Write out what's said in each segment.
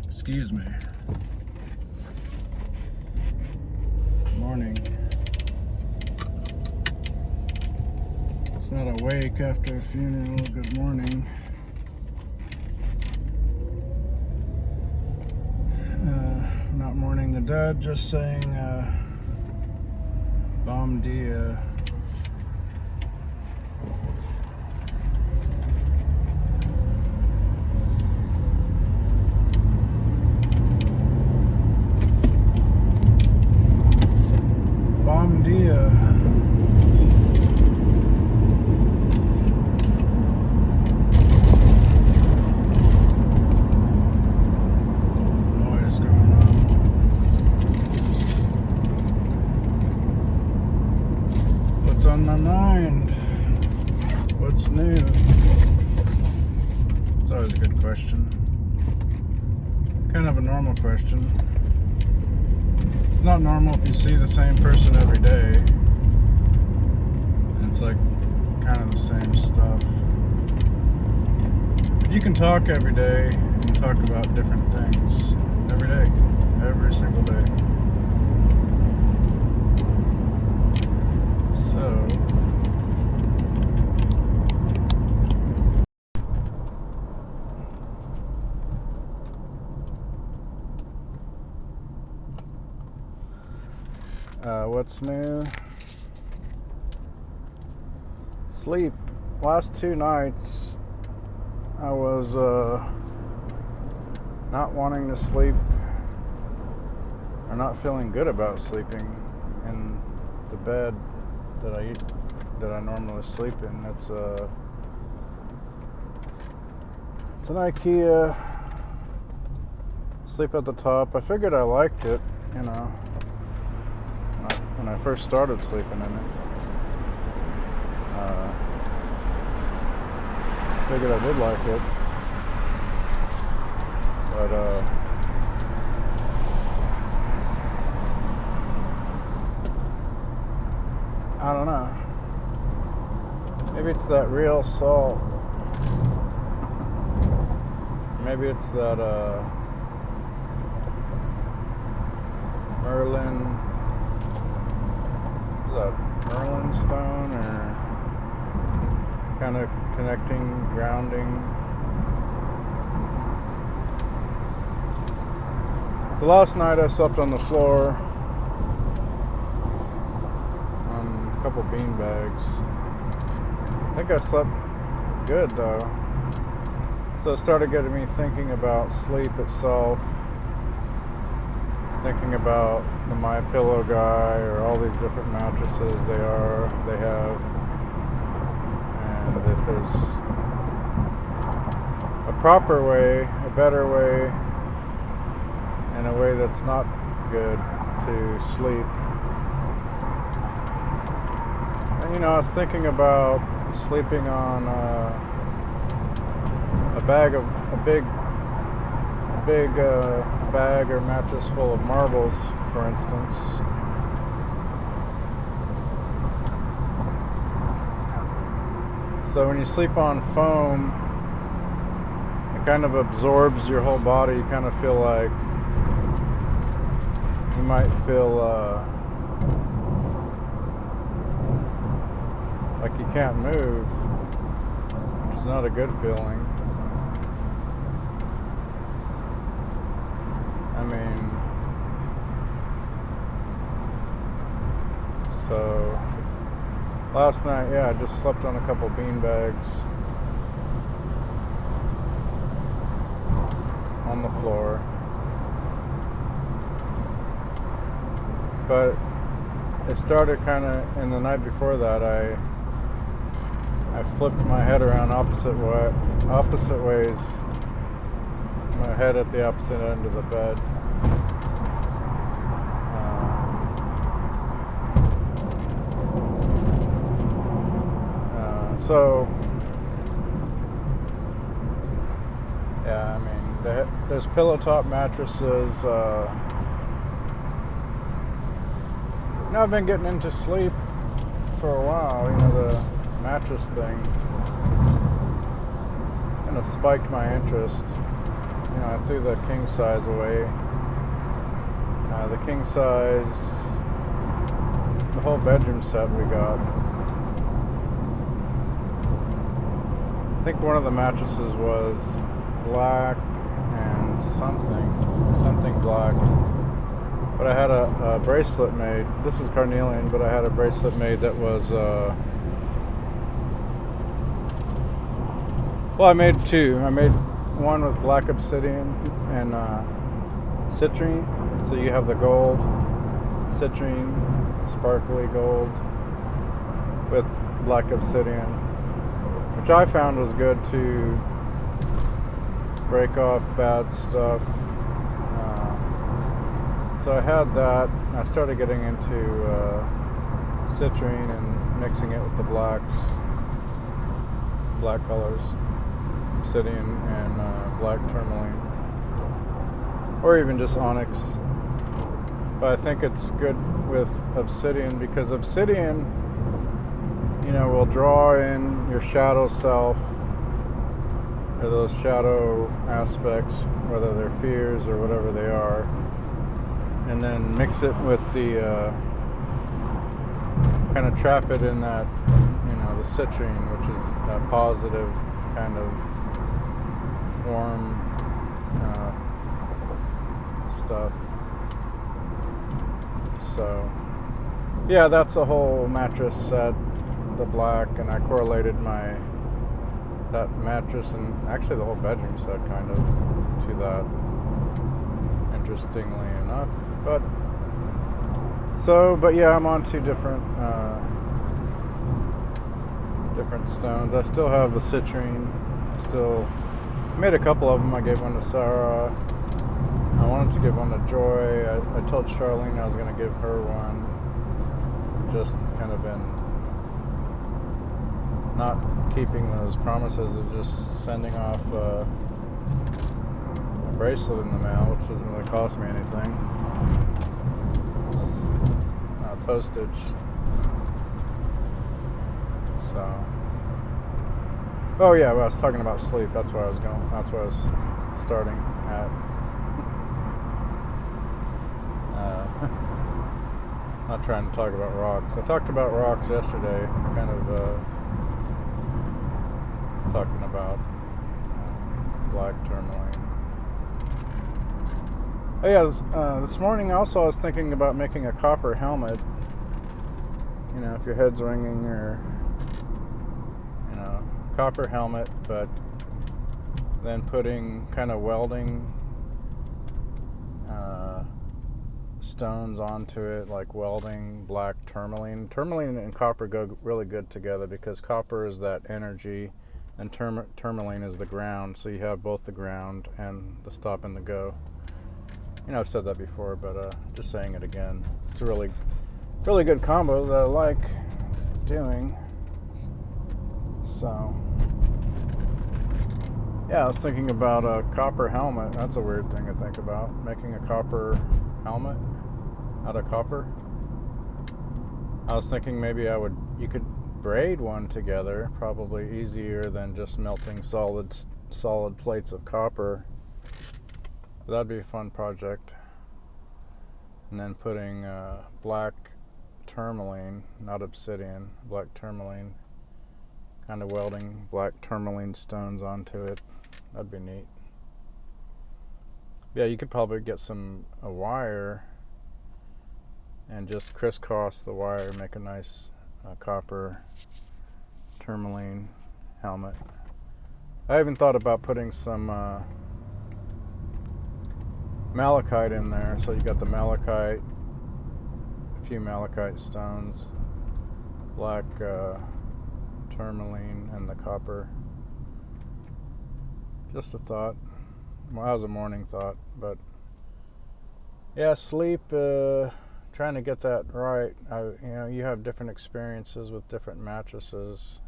Excuse me. Morning. It's not a wake after a funeral. Good morning. Not mourning the dead, just saying Bom dia. Bom dia. Noise going on. What's on my mind? What's new? It's always a good question. Kind of a normal question. It's not normal if you see the same person every day. And it's like kind of the same stuff. But you can talk every day and talk about different things every day, every single day. So, what's new? Sleep. Last 2 nights, I was not wanting to sleep, or not feeling good about sleeping in the bed that I normally sleep in. It's an IKEA. Sleep at the top. I figured I liked it, you know, when I first started sleeping in it. Figured I did like it, but I don't know. Maybe it's that real salt. Maybe it's that Merlin. Is that Merlin stone, or kind of connecting, grounding? So last night I slept on the floor on a couple bean bags. I think I slept good though. So it started getting me thinking about sleep itself, thinking about the MyPillow guy, or all these different mattresses they have, and if there's a proper way, a better way, and a way that's not good to sleep. And you know, I was thinking about sleeping on a big bag or mattress full of marbles, for instance. So when you sleep on foam, it kind of absorbs your whole body. You kind of feel like you might feel like you can't move, which is not a good feeling. I mean, so last night, I just slept on a couple bean bags on the floor. But it started kind of, and the night before that, I flipped my head around opposite ways, my head at the opposite end of the bed. So, yeah, I mean, there's pillow top mattresses. I've been getting into sleep for a while, you know, the mattress thing. kind of spiked my interest. I threw the king size away. The king size, the whole bedroom set we got. I think one of the mattresses was black and something black. But I had a bracelet made. This is carnelian, but I had a bracelet made that was, well, I made two. I made one with black obsidian and citrine. So you have the gold, citrine, sparkly gold with black obsidian, which I found was good to break off bad stuff. So I had that. I started getting into citrine and mixing it with the black colors, obsidian and black tourmaline, or even just onyx. But I think it's good with obsidian because obsidian, will draw in your shadow self, or those shadow aspects, whether they're fears or whatever they are, and then mix it with the, kind of trap it in that, the citrine, which is that positive kind of warm stuff. So, yeah, that's a whole mattress set, the black, and I correlated that mattress and actually the whole bedroom set kind of to that, interestingly enough. But yeah, I'm on two different stones. I still have the citrine. Still made a couple of them. I gave one to Sarah. I wanted to give one to Joy. I told Charlene I was going to give her one. Just kind of been not keeping those promises of just sending off a bracelet in the mail, which doesn't really cost me anything. It's postage. So, oh yeah, well, I was talking about sleep. That's where I was going. That's where I was starting at. Not trying to talk about rocks. I talked about rocks yesterday. Kind of was talking about black tourmaline. Oh yeah, this morning also I was thinking about making a copper helmet. If your head's ringing, or copper helmet, but then putting kind of welding stones onto it, like welding black tourmaline. Tourmaline and copper go really good together because copper is that energy and tourmaline is the ground, so you have both the ground and the stop and the go. I've said that before, but just saying it again. It's a really, really good combo that I like doing. So, yeah, I was thinking about a copper helmet. That's a weird thing to think about, making a copper helmet out of copper. I was thinking maybe you could braid one together, probably easier than just melting solid plates of copper. That'd be a fun project. And then putting black tourmaline, not obsidian, black tourmaline, kind of welding black tourmaline stones onto it. That'd be neat. Yeah, you could probably get a wire and just crisscross the wire, make a nice copper tourmaline helmet. I even thought about putting some malachite in there. So you got the malachite, a few malachite stones, black tourmaline, and the copper. Just a thought. Well, that was a morning thought, but yeah, sleep. Trying to get that right. You have different experiences with different mattresses.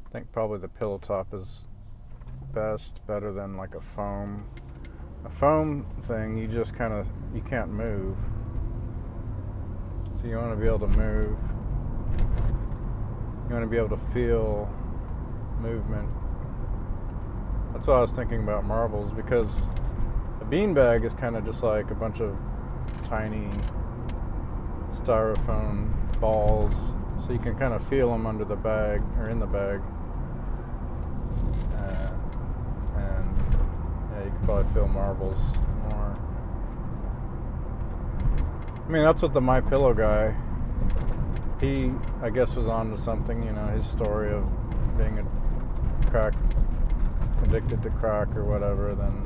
I think probably the pillow top is better than like a foam. A foam thing, you just you can't move. So you want to be able to move. You want to be able to feel movement. That's why I was thinking about marbles, because a beanbag is kind of just like a bunch of tiny styrofoam balls, so you can kind of feel them under the bag or in the bag, and yeah, you can probably feel marbles more. I mean, that's what the My Pillow guy, he, I guess, was on to something, his story of being addicted to crack or whatever, then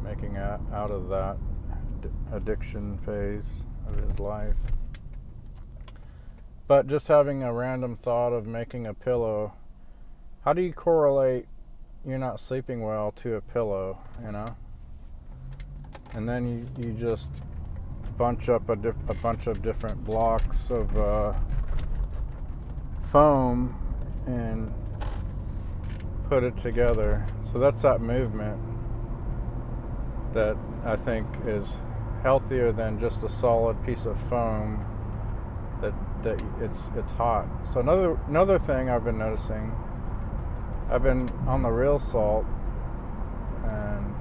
making out of that addiction phase of his life. But just having a random thought of making a pillow, how do you correlate you're not sleeping well to a pillow, And then you just bunch up a bunch of different blocks of foam and put it together. So that's that movement that I think is healthier than just a solid piece of foam that it's hot. So another thing I've been noticing, I've been on the Real Salt, and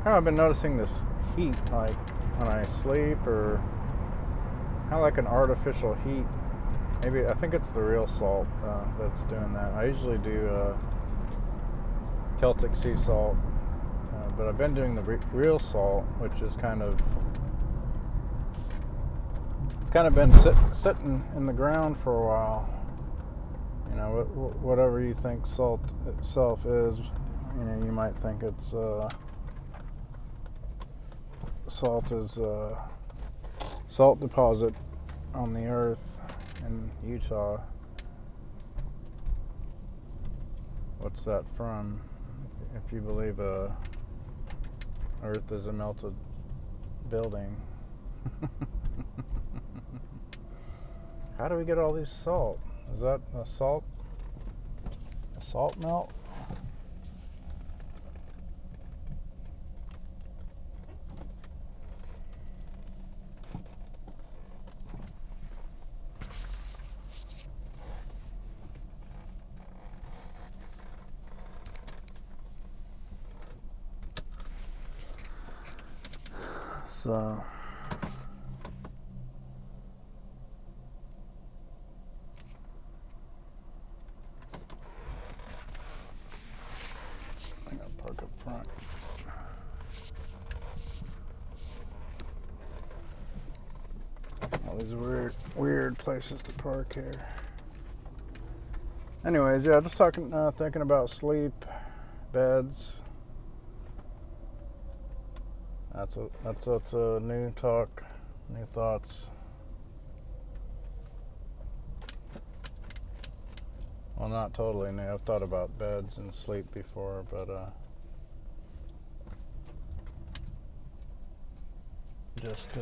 kind of been noticing this heat, like when I sleep, or kind of like an artificial heat. Maybe, I think it's the Real Salt that's doing that. I usually do Celtic sea salt, but I've been doing the Real Salt, which is it's kind of been sitting in the ground for a while. Whatever you think salt itself is, you might think it's salt is a salt deposit on the earth in Utah. What's that from? If you believe Earth is a melted building. How do we get all these salt? Is that a salt melt? So I'm gonna park up front. All these weird places to park here. Anyways, yeah, just thinking about sleep, beds. That's a new talk, new thoughts. Well, not totally new. I've thought about beds and sleep before, but just